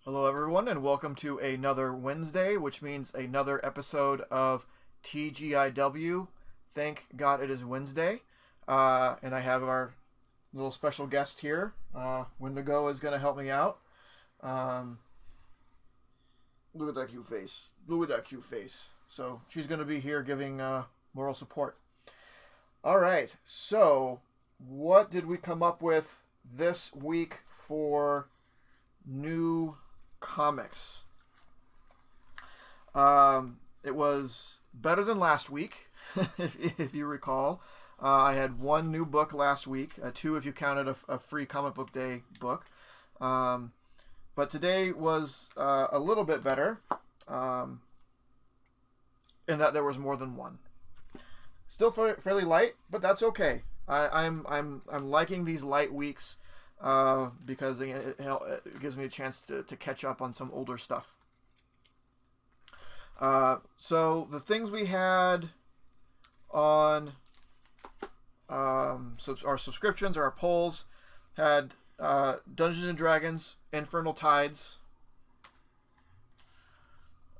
Hello, everyone, and welcome to another Wednesday, which means another episode of TGIW. Thank God it is Wednesday. And I have our little special guest here. Wendigo is going to help me out. Um, Look at that cute face. Look at that cute face. So she's going to be here giving moral support. All right. So, what did we come up with this week for new comics? It was better than last week, if you recall. I had one new book last week, two if you counted a free comic book day book. But today was a little bit better, in that there was more than one. Still fairly light, but that's okay. I'm liking these light weeks because it gives me a chance to catch up on some older stuff. So the things we had on our subscriptions or our polls had Dungeons and Dragons Infernal Tides.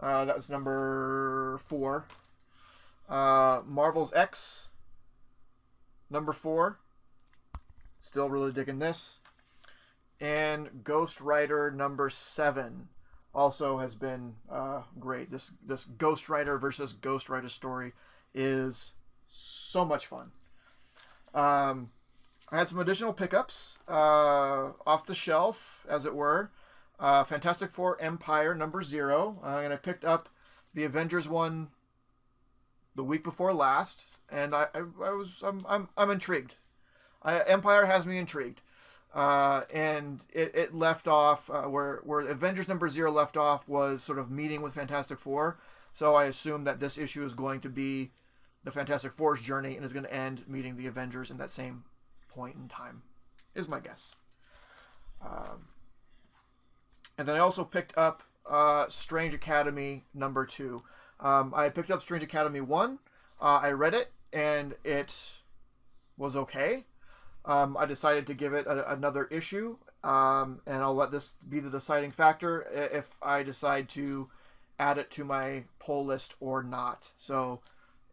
That was number 4. Marvel's X, number 4. Still really digging this. And Ghost Rider number 7 also has been great. This Ghost Rider versus Ghost Rider story is so much fun. I had some additional pickups off the shelf, as it were. Fantastic Four Empire number 0, and I picked up the Avengers one the week before last, and I'm intrigued. Empire has me intrigued. And it left off where Avengers number 0 left off was sort of meeting with Fantastic Four. So I assume that this issue is going to be the Fantastic Four's journey and is going to end meeting the Avengers in that same point in time, is my guess. And then I also picked up Strange Academy number 2. I picked up Strange Academy 1. I read it, and it was okay. I decided to give it another issue, and I'll let this be the deciding factor if I decide to add it to my poll list or not. So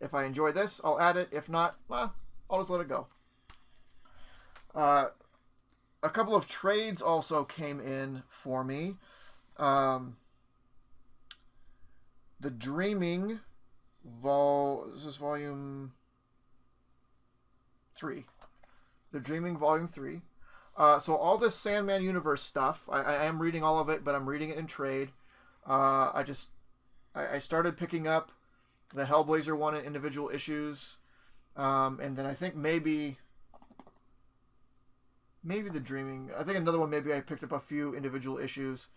if I enjoy this, I'll add it. If not, well, I'll just let it go. A couple of trades also came in for me. The Dreaming this is volume 3. The Dreaming Volume 3. So all this Sandman Universe stuff, I am reading all of it, but I'm reading it in trade. I started picking up the Hellblazer one in individual issues. And then I think maybe the Dreaming, I think another one, maybe I picked up a few individual issues.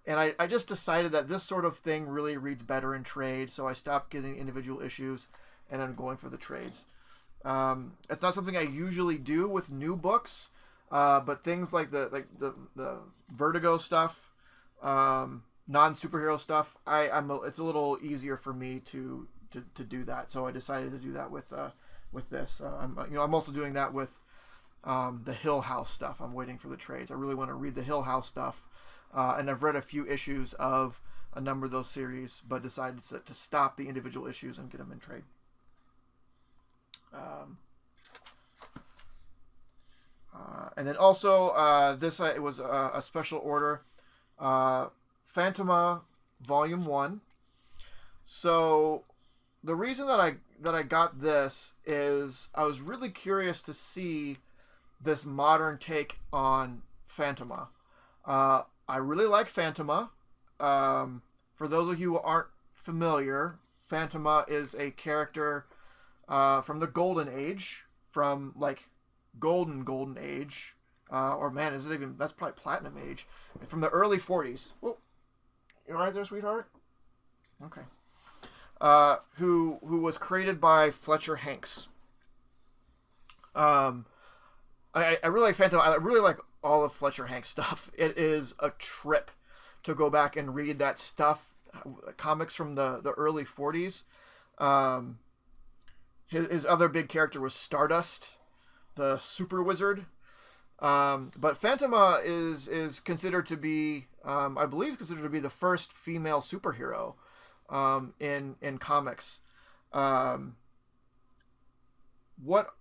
And I just decided that this sort of thing really reads better in trade, so I stopped getting individual issues, and I'm going for the trades. It's not something I usually do with new books, but things like the Vertigo stuff, non-superhero stuff, it's a little easier for me to do that. So I decided to do that with this. I'm also doing that with the Hill House stuff. I'm waiting for the trades. I really want to read the Hill House stuff, and I've read a few issues of a number of those series, but decided to stop the individual issues and get them in trade. And then also it was a special order, Phantoma Volume 1. So the reason that I got this is I was really curious to see this modern take on Phantoma. I really like Phantoma. For those of you who aren't familiar, Phantoma is a character from the Golden Age, from like Golden Age, or man, is it even? That's probably Platinum Age, from the early 40s. Oh, you all right there, sweetheart? Okay. Who was created by Fletcher Hanks. I really like Phantoma. I really like all of Fletcher Hanks stuff. It is a trip to go back and read that stuff, comics from the early 40s. His other big character was Stardust, the super wizard. But Phantoma is considered to be, I believe, considered to be the first female superhero in comics. Um, what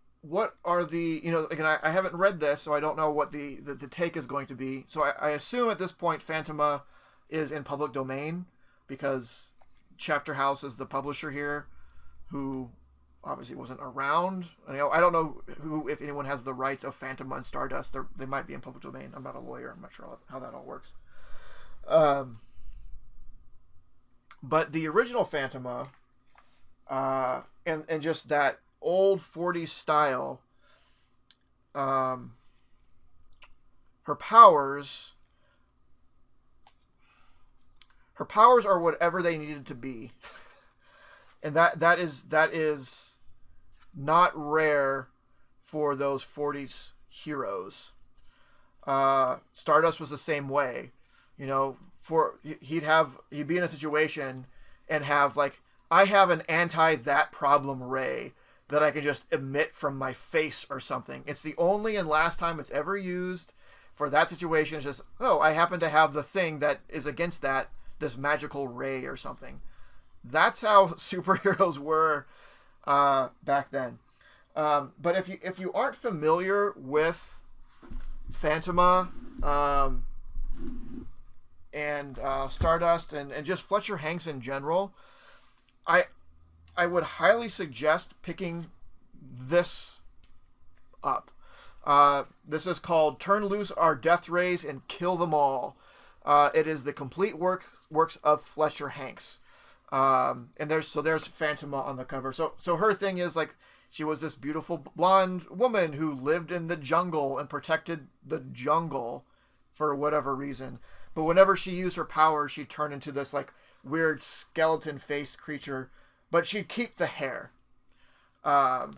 are the, again, I haven't read this, so I don't know what the take is going to be. So I assume at this point Phantoma is in public domain because Chapter House is the publisher here, who obviously wasn't around. I don't know who, if anyone has the rights of Phantoma and Stardust. They might be in public domain. I'm not a lawyer. I'm not sure how that all works. But the original Phantoma, and just that old 40s style, her powers are whatever they needed to be. And that is not rare for those 40s heroes. Stardust was the same way. He'd be in a situation and have, like, I have an anti-that problem ray that I can just emit from my face or something. It's the only and last time it's ever used for that situation. It's just, oh, I happen to have the thing that is against that, this magical ray or something. That's how superheroes were back then. But if you aren't familiar with Phantoma and Stardust and just Fletcher Hanks in general, I would highly suggest picking this up. This is called Turn Loose Our Death Rays and Kill Them All. It is the complete works of Fletcher Hanks. And there's Phantoma on the cover. So her thing is, like, she was this beautiful blonde woman who lived in the jungle and protected the jungle for whatever reason. But whenever she used her powers, she'd turn into this, like, weird skeleton-faced creature. But she'd keep the hair. So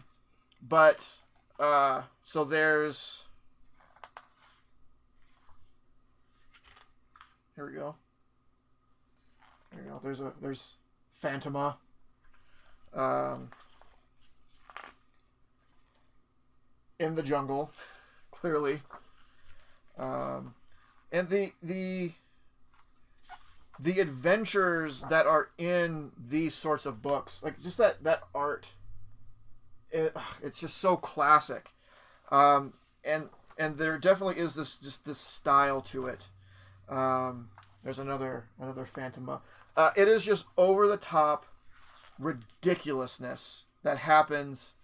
there's... Here we go. There you go. There's Phantoma. In the jungle, clearly. And the adventures that are in these sorts of books, like just that art, it's just so classic. And there definitely is this style to it. There's another Phantoma. It is just over the top ridiculousness that happens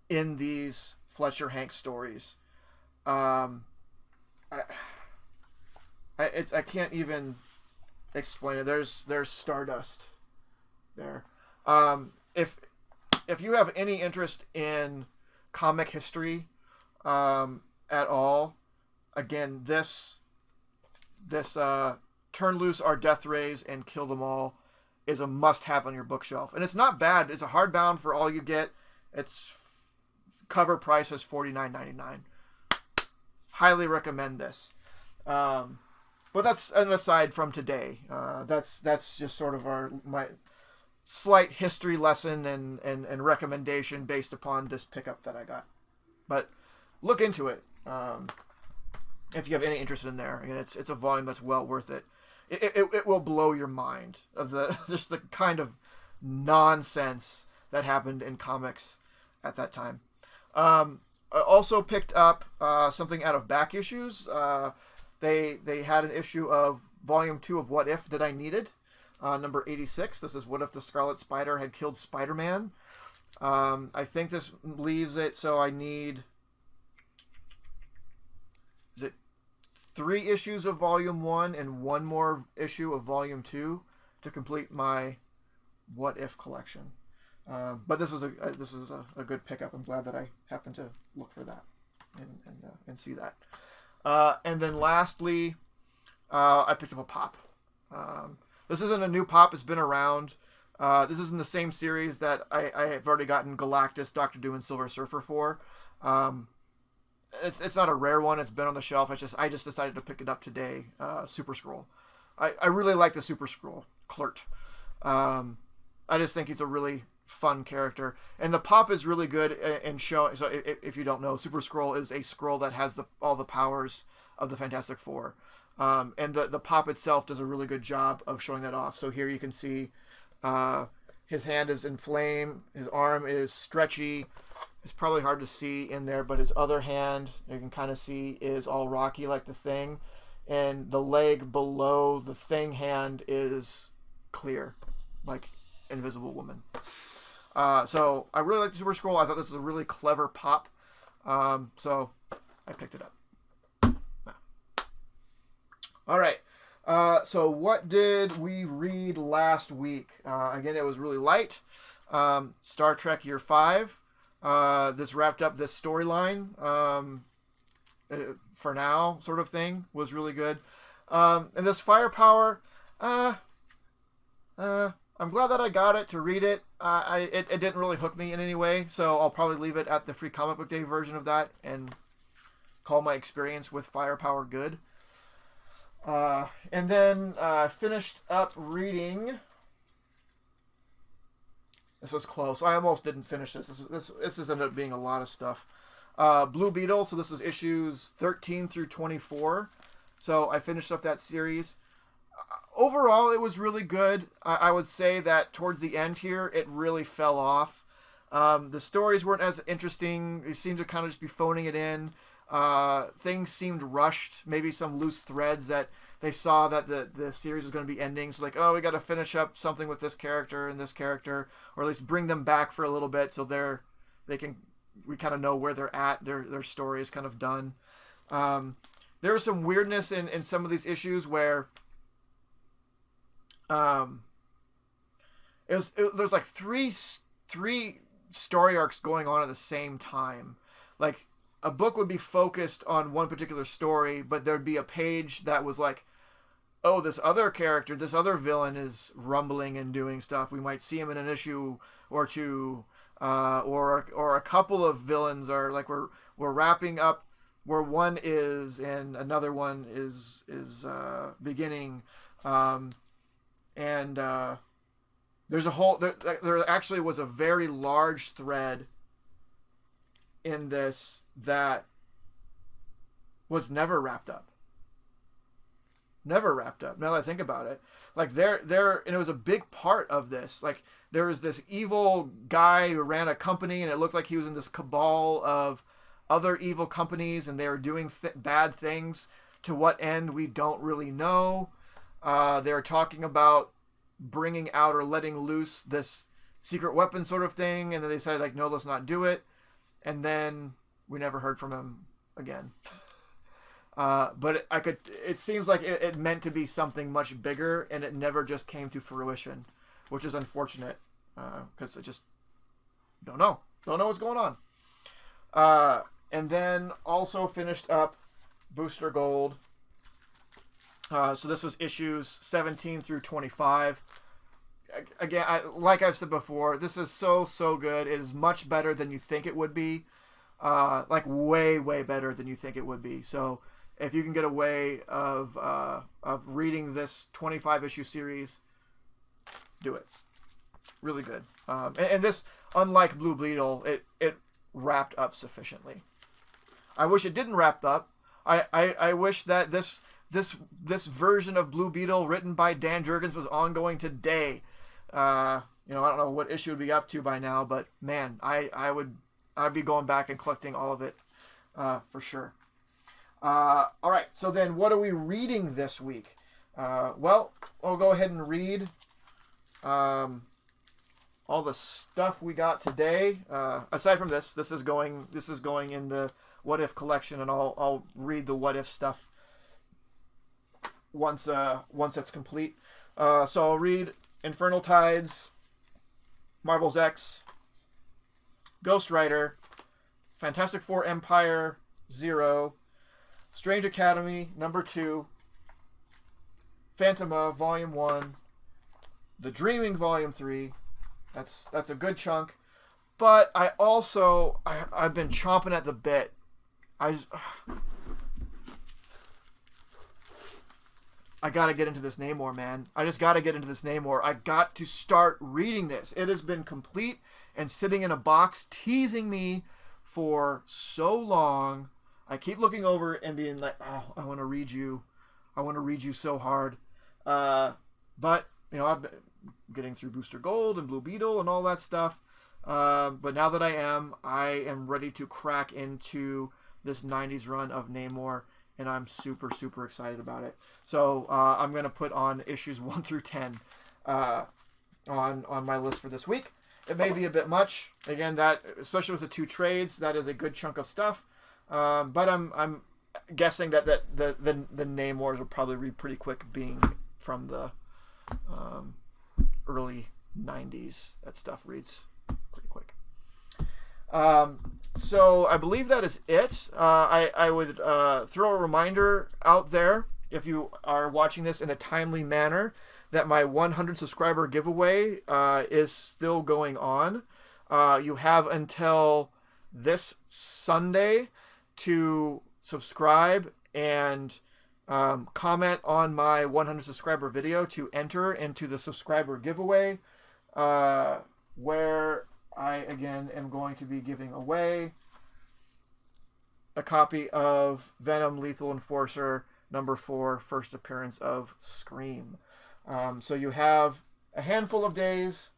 in these Fletcher Hanks stories. I can't even explain it. There's Stardust there. If you have any interest in comic history at all, again, this Turn Loose Our Death Rays and Kill Them All is a must-have on your bookshelf. And it's not bad. It's a hardbound for all you get. Its cover price is $49.99. Highly recommend this. But that's an aside from today. That's just sort of my slight history lesson and recommendation based upon this pickup that I got. But look into it if you have any interest in there. Again, it's a volume that's well worth it. It will blow your mind of just the kind of nonsense that happened in comics at that time. I also picked up something out of back issues. They had an issue of volume 2 of What If that I needed, number 86. This is What If the Scarlet Spider Had Killed Spider-Man. I think this leaves it so I need, is it 3 issues of volume 1 and 1 more issue of volume 2 to complete my What If collection. But this was a good pickup. I'm glad that I happened to look for that and see that. And then lastly, I picked up a pop. This isn't a new pop. It's been around. This is in the same series that I have already gotten Galactus, Doctor Doom, and Silver Surfer for. It's not a rare one. It's been on the shelf. I just decided to pick it up today. Super Skrull. I really like the Super Skrull, Klurt. I just think he's a really fun character. And the pop is really good in showing. So if you don't know, Super Skrull is a Skrull that has all the powers of the Fantastic Four. And the pop itself does a really good job of showing that off. So here you can see his hand is in flame, his arm is stretchy. It's probably hard to see in there, but his other hand, you can kind of see, is all rocky like the Thing. And the leg below the Thing hand is clear, like Invisible Woman. So I really like the Super Skrull. I thought this was a really clever pop. So I picked it up. All right. So what did we read last week? Again, it was really light. Star Trek Year 5. This wrapped up this storyline for now, sort of thing. Was really good. And this Firepower, I'm glad that I got it to read it. It didn't really hook me in any way, so I'll probably leave it at the free comic book day version of that and call my experience with Firepower good. And then finished up reading. This was close. I almost didn't finish this. This ended up being a lot of stuff. Blue Beetle. So this was issues 13 through 24. So I finished up that series. Overall, it was really good. I would say that towards the end here, it really fell off. The stories weren't as interesting. They seemed to kind of just be phoning it in. Things seemed rushed. Maybe some loose threads that they saw that the series was going to be ending. So like, oh, we got to finish up something with this character and this character, or at least bring them back for a little bit so we kind of know where they're at. Their story is kind of done. There was some weirdness in some of these issues where there's like three story arcs going on at the same time. Like a book would be focused on one particular story, but there'd be a page that was like, oh, this other character, this other villain is rumbling and doing stuff. We might see him in an issue or two, or a couple of villains are like we're wrapping up where one is and another one is beginning, and there's a whole there actually was a very large thread in this that was never wrapped up. Never wrapped up. Now that I think about it, like and it was a big part of this. Like there was this evil guy who ran a company, and it looked like he was in this cabal of other evil companies, and they were doing bad things. To what end, we don't really know. They were talking about bringing out or letting loose this secret weapon sort of thing, and then they decided like, no, let's not do it. And then we never heard from him again. But it seems like it meant to be something much bigger, and it never just came to fruition, which is unfortunate, because I just don't know what's going on. And then also finished up Booster Gold. So this was issues 17 through 25. Again, like I've said before, this is so good. It is much better than you think it would be. Like way better than you think it would be. So if you can get a way of reading this 25 issue series, do it. Really good. And this, unlike Blue Beetle, it wrapped up sufficiently. I wish it didn't wrap up. I wish that this version of Blue Beetle written by Dan Jurgens was ongoing today. I don't know what issue would be up to by now, but man, I'd be going back and collecting all of it for sure. All right, so then what are we reading this week? Well, I'll go ahead and read all the stuff we got today. Aside from this is going in the What If collection, and I'll read the What If stuff once it's complete. So I'll read Infernal Tides, Marvel's X, Ghost Rider, Fantastic Four Empire 0, Strange Academy number 2, Phantoma Volume 1, The Dreaming Volume 3. That's a good chunk. But I've been chomping at the bit. I got to get into this Namor, man. I just got to get into this Namor. I got to start reading this. It has been complete and sitting in a box teasing me for so long. I keep looking over and being like, oh, I want to read you. I want to read you so hard. But, I've been getting through Booster Gold and Blue Beetle and all that stuff. But now that I am ready to crack into this 90s run of Namor, and I'm super, super excited about it. So I'm going to put on issues 1 through 10 on my list for this week. It may be a bit much. Again, that, especially with the 2 trades, that is a good chunk of stuff. But I'm guessing that the Namors will probably read pretty quick, being from the early 90s. That stuff reads pretty quick. So I believe that is it. I would throw a reminder out there, if you are watching this in a timely manner, that my 100 subscriber giveaway is still going on. You have until this Sunday to subscribe and comment on my 100 subscriber video to enter into the subscriber giveaway, where I, again, am going to be giving away a copy of Venom Lethal Enforcer #4, first appearance of Scream. So you have a handful of days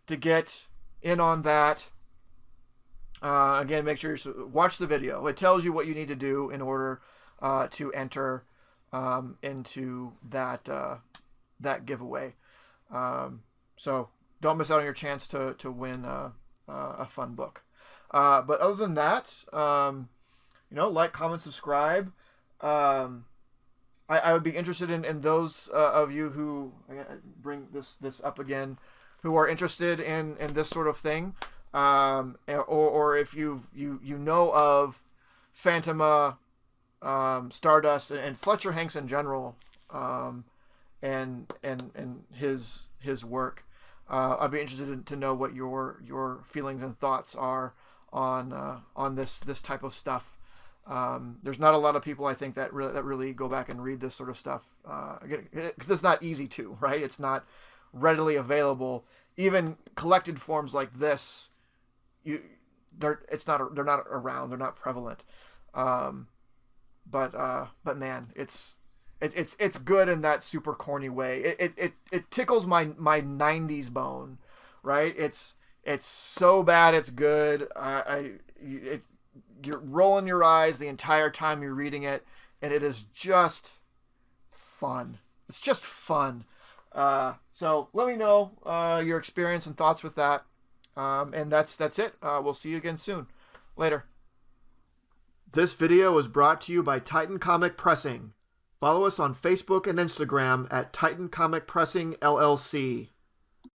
to get in on that. Again, make sure you watch the video. It tells you what you need to do in order to enter into that giveaway. So don't miss out on your chance to win a fun book. But other than that, like, comment, subscribe. I would be interested in those of you who, bring this up again, who are interested in this sort of thing, or if you know of Phantoma, Stardust, and Fletcher Hanks in general, and his work. I'd be interested to know what your feelings and thoughts are on this type of stuff. There's not a lot of people, I think, that really go back and read this sort of stuff, again, because it's not easy to, right? It's not readily available. Even collected forms like this, they're not around. They're not prevalent. But man, it's good in that super corny way. It tickles my 90s bone, right? It's so bad it's good. You're rolling your eyes the entire time you're reading it, and it is just fun. It's just fun. So let me know your experience and thoughts with that. And that's it. We'll see you again soon. Later. This video was brought to you by Titan Comic Pressing. Follow us on Facebook and Instagram at Titan Comic Pressing LLC.